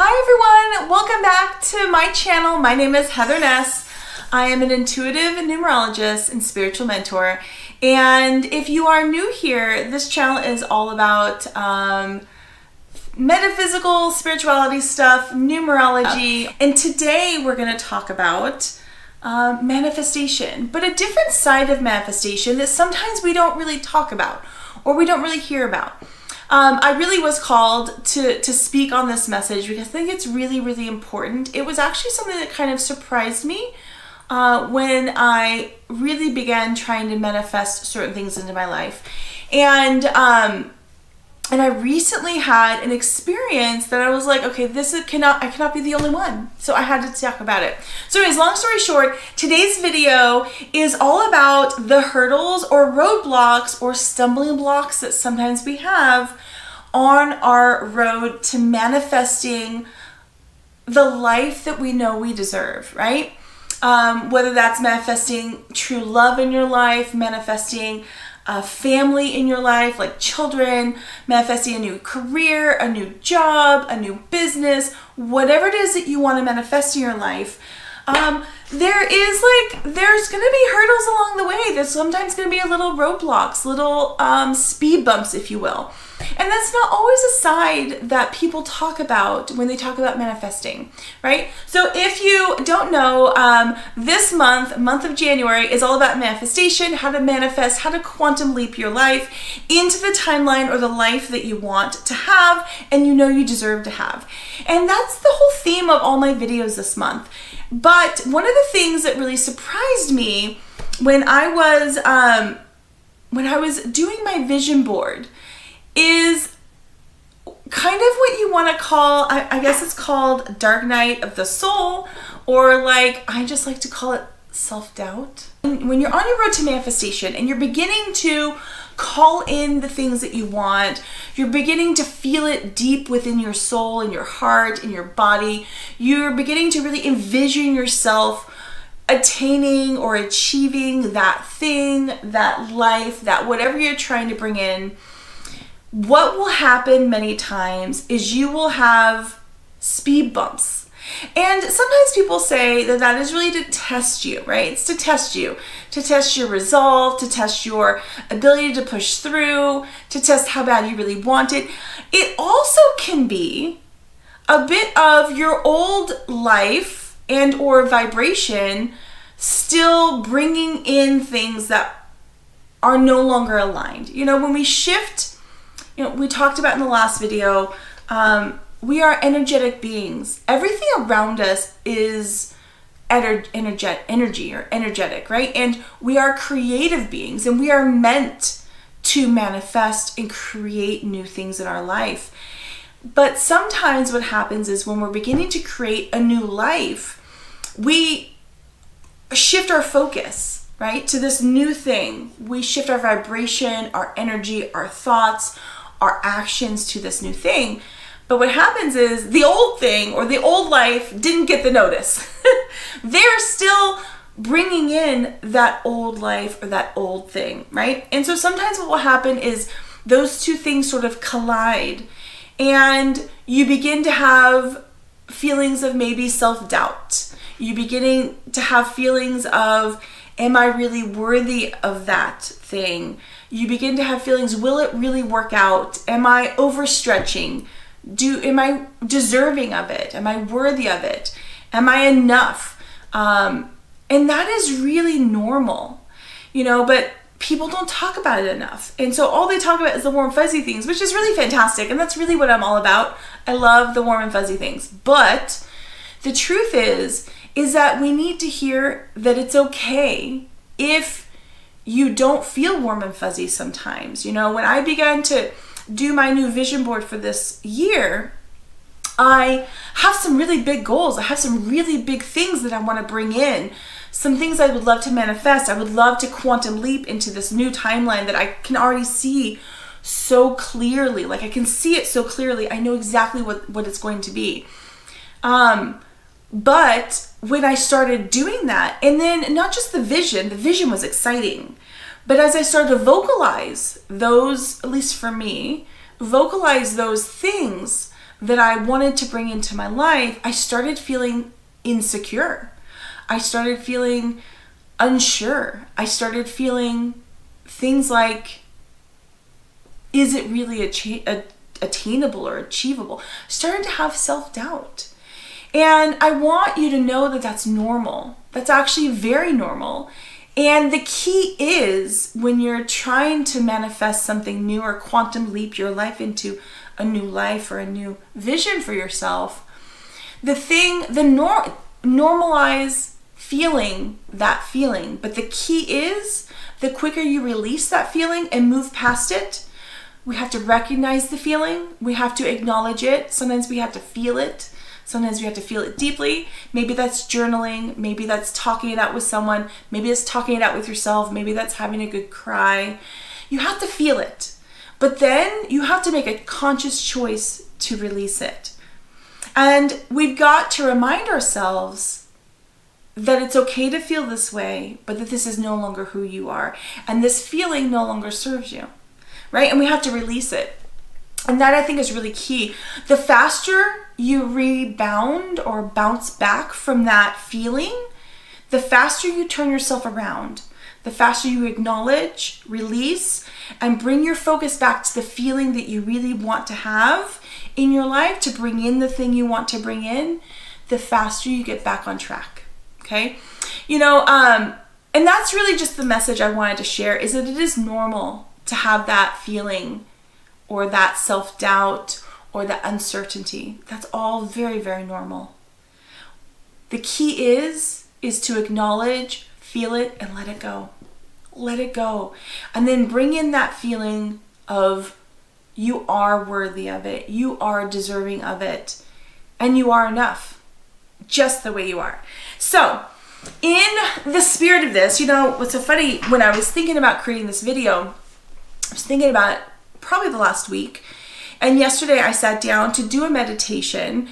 Hi everyone, welcome back to my channel. My name is Heather Ness. I am an intuitive numerologist and spiritual mentor. And if you are new here, this channel is all about metaphysical, spirituality stuff, numerology. And today we're going to talk about manifestation, but a different side of manifestation that sometimes we don't really talk about or we don't really hear about. I really was called to speak on this message because I think it's really, really important. It was actually something that kind of surprised me when I really began trying to manifest certain things into my life. And I recently had an experience that I was like, okay, I cannot be the only one. So I had to talk about it. So anyways, long story short, today's video is all about the hurdles or roadblocks or stumbling blocks that sometimes we have on our road to manifesting the life that we know we deserve, right? Whether that's manifesting true love in your life, manifesting a family in your life, like children, manifesting a new career, a new job, a new business, whatever it is that you want to manifest in your life, there's going to be hurdles along the way. There's sometimes going to be little roadblocks, little speed bumps, if you will. And that's not always a side that people talk about when they talk about manifesting, right? So if you don't know, this month of January, is all about manifestation, how to manifest, how to quantum leap your life into the timeline or the life that you want to have and you know you deserve to have. And that's the whole theme of all my videos this month. But one of the things that really surprised me when I was doing my vision board is kind of what you want to call, I guess it's called dark night of the soul, or like, I just like to call it self-doubt. When you're on your road to manifestation and you're beginning to call in the things that you want, you're beginning to feel it deep within your soul and your heart and your body, you're beginning to really envision yourself attaining or achieving that thing, that life, that whatever you're trying to bring in. What will happen many times is you will have speed bumps. And sometimes people say that is really to test you, right? It's to test you, to test your resolve, to test your ability to push through, to test how bad you really want it. It also can be a bit of your old life and or vibration still bringing in things that are no longer aligned. You know, when we shift, we talked about in the last video, we are energetic beings. Everything around us is energy or energetic, right? And we are creative beings and we are meant to manifest and create new things in our life. But sometimes what happens is when we're beginning to create a new life, we shift our focus, right, to this new thing. We shift our vibration, our energy, our thoughts, our actions to this new thing. But what happens is the old thing or the old life didn't get the notice. They're still bringing in that old life or that old thing, right? And so sometimes what will happen is those two things sort of collide and you begin to have feelings of maybe self-doubt. You beginning to have feelings of, am I really worthy of that thing? You begin to have feelings, will it really work out? Am I overstretching? Am I deserving of it? Am I worthy of it? Am I enough? And that is really normal, but people don't talk about it enough. And so all they talk about is the warm fuzzy things, which is really fantastic. And that's really what I'm all about. I love the warm and fuzzy things. But the truth is that we need to hear that it's okay if you don't feel warm and fuzzy sometimes. When I began to do my new vision board for this year, I have some really big goals. I have some really big things that I want to bring in. Some things I would love to manifest. I would love to quantum leap into this new timeline that I can already see so clearly. Like I can see it so clearly. I know exactly what it's going to be. But when I started doing that, and then not just the vision was exciting, but as I started to vocalize those, at least for me, vocalize those things, that I wanted to bring into my life, I started feeling insecure. I started feeling unsure. I started feeling things like, is it really attainable or achievable? I started to have self-doubt. And I want you to know that that's normal. That's actually very normal. And the key is, when you're trying to manifest something new or quantum leap your life into a new life or a new vision for yourself, normalize feeling that feeling. But the key is, the quicker you release that feeling and move past it, we have to recognize the feeling. We have to acknowledge it. Sometimes we have to feel it. Sometimes we have to feel it deeply. Maybe that's journaling. Maybe that's talking it out with someone. Maybe it's talking it out with yourself. Maybe that's having a good cry. You have to feel it. But then you have to make a conscious choice to release it. And we've got to remind ourselves that it's okay to feel this way, but that this is no longer who you are. And this feeling no longer serves you, right? And we have to release it. And that, I think, is really key. The faster you rebound or bounce back from that feeling, the faster you turn yourself around, the faster you acknowledge, release, and bring your focus back to the feeling that you really want to have in your life, to bring in the thing you want to bring in, the faster you get back on track. Okay? And that's really just the message I wanted to share, is that it is normal to have that feeling or that self-doubt or that uncertainty. That's all very, very normal. The key is to acknowledge, feel it, and let it go. Let it go. And then bring in that feeling of, you are worthy of it. You are deserving of it. And you are enough, just the way you are. So, in the spirit of this, what's so funny, when I was thinking about creating this video, I was thinking about it probably the last week. And yesterday I sat down to do a meditation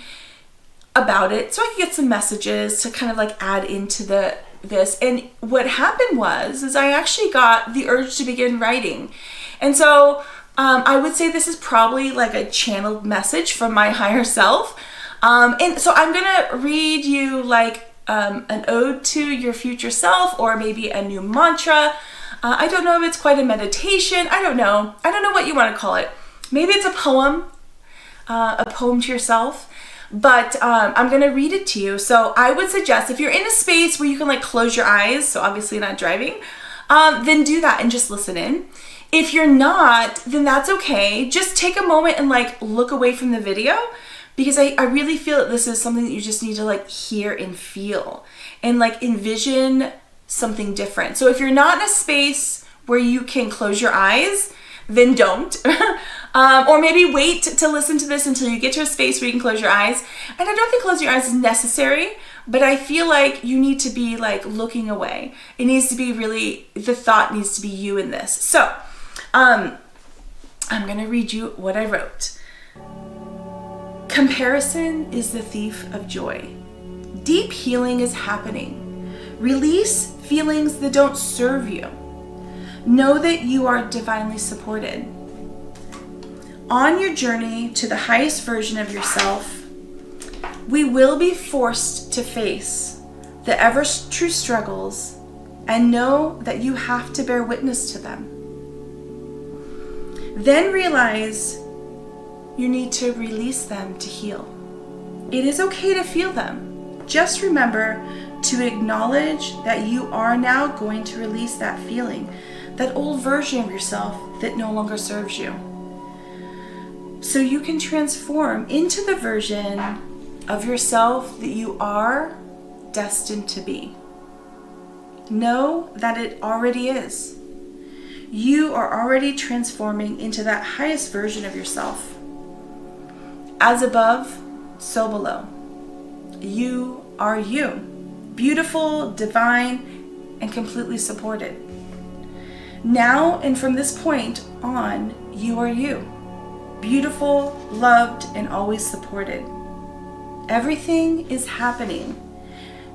about it so I could get some messages to kind of like add into this. And what happened is I actually got the urge to begin writing. And so I would say this is probably like a channeled message from my higher self. And so I'm going to read you like an ode to your future self, or maybe a new mantra. I don't know if it's quite a meditation. I don't know what you want to call it. Maybe it's a poem to yourself. But I'm going to read it to you. So I would suggest, if you're in a space where you can like close your eyes, so obviously not driving, then do that and just listen in. If you're not, then that's okay. Just take a moment and like look away from the video, because I really feel that this is something that you just need to like hear and feel and like envision something different. So if you're not in a space where you can close your eyes, then don't. Or maybe wait to listen to this until you get to a space where you can close your eyes. And I don't think close your eyes is necessary, but I feel like you need to be like looking away. It needs to be really, the thought needs to be you in this. So I'm going to read you what I wrote. Comparison is the thief of joy. Deep healing is happening. Release feelings that don't serve you. Know that you are divinely supported. On your journey to the highest version of yourself, we will be forced to face the ever true struggles and know that you have to bear witness to them. Then realize you need to release them to heal. It is okay to feel them. Just remember to acknowledge that you are now going to release that feeling, that old version of yourself that no longer serves you, so you can transform into the version of yourself that you are destined to be. Know that it already is. You are already transforming into that highest version of yourself. As above, so below. You are you. Beautiful, divine, and completely supported. Now and from this point on, you are you. Beautiful, loved, and always supported. Everything is happening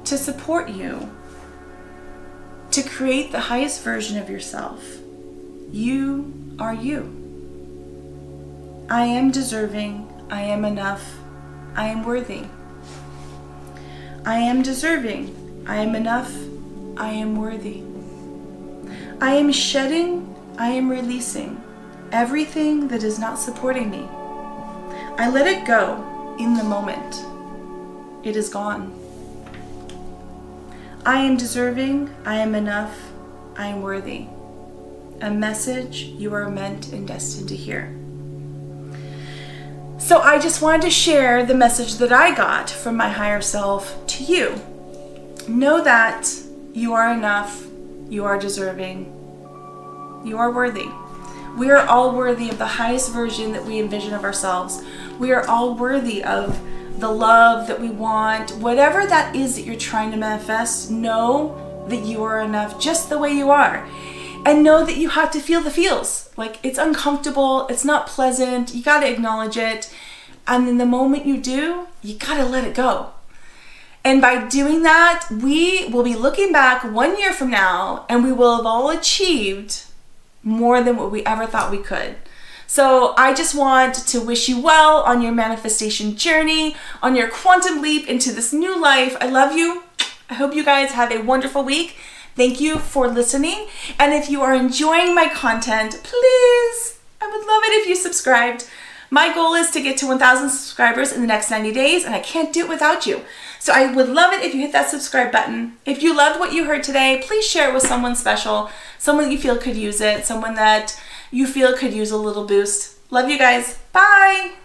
to support you, to create the highest version of yourself. You are you. I am deserving I am enough. I am worthy. I am deserving. I am enough. I am worthy. I am shedding. I am releasing everything that is not supporting me. I let it go in the moment. It is gone. I am deserving. I am enough. I am worthy. A message you are meant and destined to hear. So I just wanted to share the message that I got from my higher self to you. Know that you are enough. You are deserving. You are worthy. We are all worthy of the highest version that we envision of ourselves. We are all worthy of the love that we want. Whatever that is that you're trying to manifest, know that you are enough just the way you are. And know that you have to feel the feels. Like, it's uncomfortable, it's not pleasant, you gotta acknowledge it. And then the moment you do, you gotta let it go. And by doing that, we will be looking back 1 year from now and we will have all achieved more than what we ever thought we could. So I just want to wish you well on your manifestation journey, on your quantum leap into this new life. I love you. I hope you guys have a wonderful week. Thank you for listening. And if you are enjoying my content, please, I would love it if you subscribed. My goal is to get to 1,000 subscribers in the next 90 days, and I can't do it without you. So I would love it if you hit that subscribe button. If you loved what you heard today, please share it with someone special, someone you feel could use it, someone that you feel could use a little boost. Love you guys. Bye.